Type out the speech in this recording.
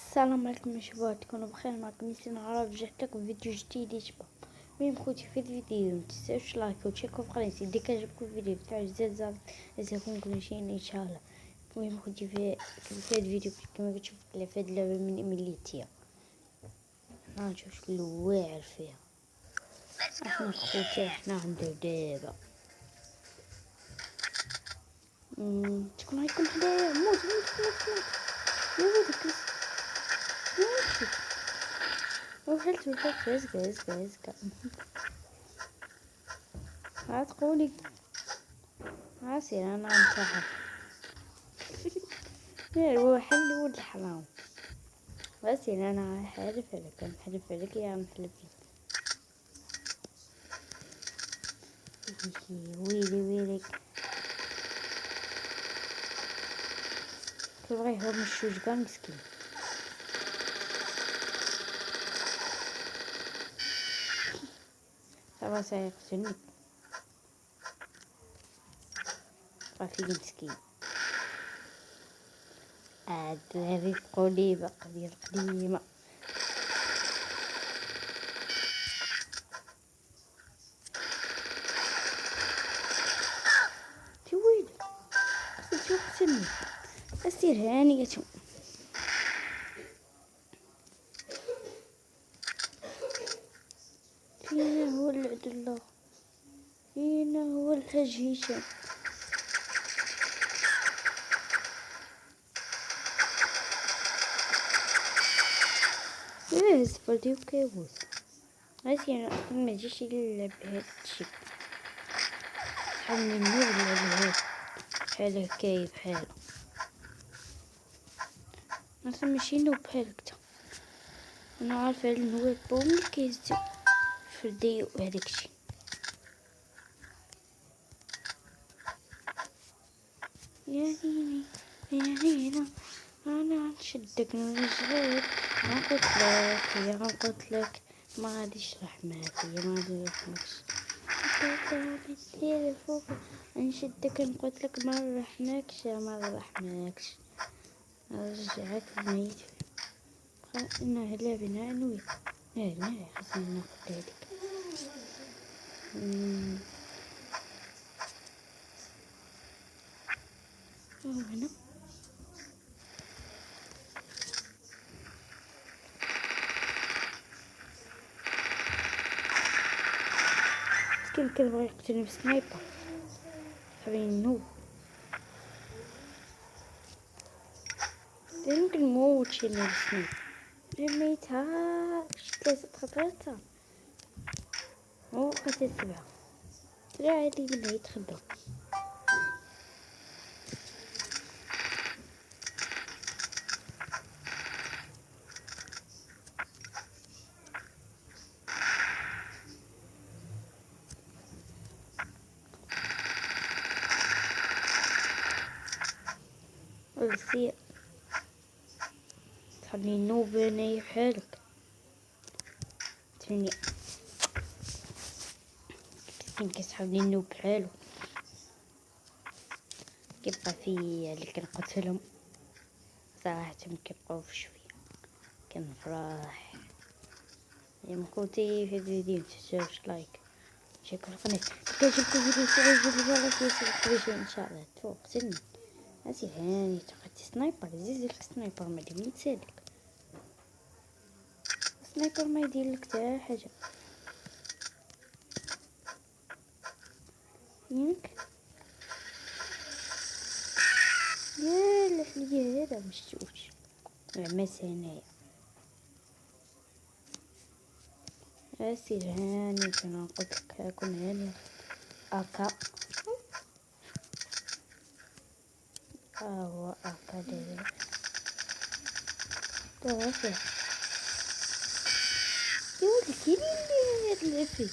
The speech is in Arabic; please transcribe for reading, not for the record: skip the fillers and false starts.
السلام عليكم يا شباب، تكونوا بخير. معكم ياسين عرب، رجعت لكم فيديو جديد يا شباب. المهم خوتي، في الفيديو متنساوش لايك وتشيكوا في قناتي دي كيعجبكم الفيديو تفعلوا زر زر يجيكم كل شيء ان شاء الله. المهم خوتي، في هذا الفيديو كما كتشوفوا في هذه اللعبه من ايميليتيا نشوف شكون واعر فيها. احنا خوتي ندير دابا شكون غيكون حدايا. موت يا ولدي وحلت هزكا هتقولي عسير انا نصحك. هو حل ولد الحرام. عسير انا حالف عليك يا نحلف فيك. ويلي كيبغي يهرب من الشوج كاع مسكين. صافا سيقتلني رافي مسكين. هذه قليبة قديمة. تي ويلي شو قتلني. أسير هانية فينا هو العدو الله، فينا هو الحاج هشام. زفرتي وكابوس. عسير ما جيش يلعب بهاد الشي. شحال من نور يلعب بحال هكايا بحالو. انا ماشي نوب بحالك تا. انا عارفه النواب بوم اللي كيهزو فردي وهداك الشي. يا ديني انا نشدك نرجعك غنقتلك ما غاديش رحمك ما غادي نرحمكش. بالتليفون نشدك نقتلك ما نرحمكش نرجعك ميت. إنه لعبنا نوي لا خاصني ناخد هاديك. هنا مسكين كيبغي يقتلني بسنايبر. خليني نوب يمكن نموت شي نفسي. رميتها شي 3 خطرات هو قتل 7. طلع عادي منها يتخبى. السيء تخليني نوب انايا بحالك تاني. مسكين كيسحبني نوب بحالو. كيبقى فيا اللي كنقتلهم صراحة مكيبقاو في شوية كنفرح. يا خوتي في الفيديو متنساوش لايك شكرا القناة كيعجبكم الفيديو سيعجبكم الجرس ويسجل ان شاء الله. تفوق سني هاتي هاني تقعدي سنايبر زيد السنايبر ما يدير يتسالك. السنايبر ما يدير لك حتى حاجه ياك. يا الحليه هذا مشتوش عماس هنايا. اسير هاني كنا قلتلك هاكون هاني اكا هو اكا داير توافق. يا ولدي كاين اللي هاد العفريت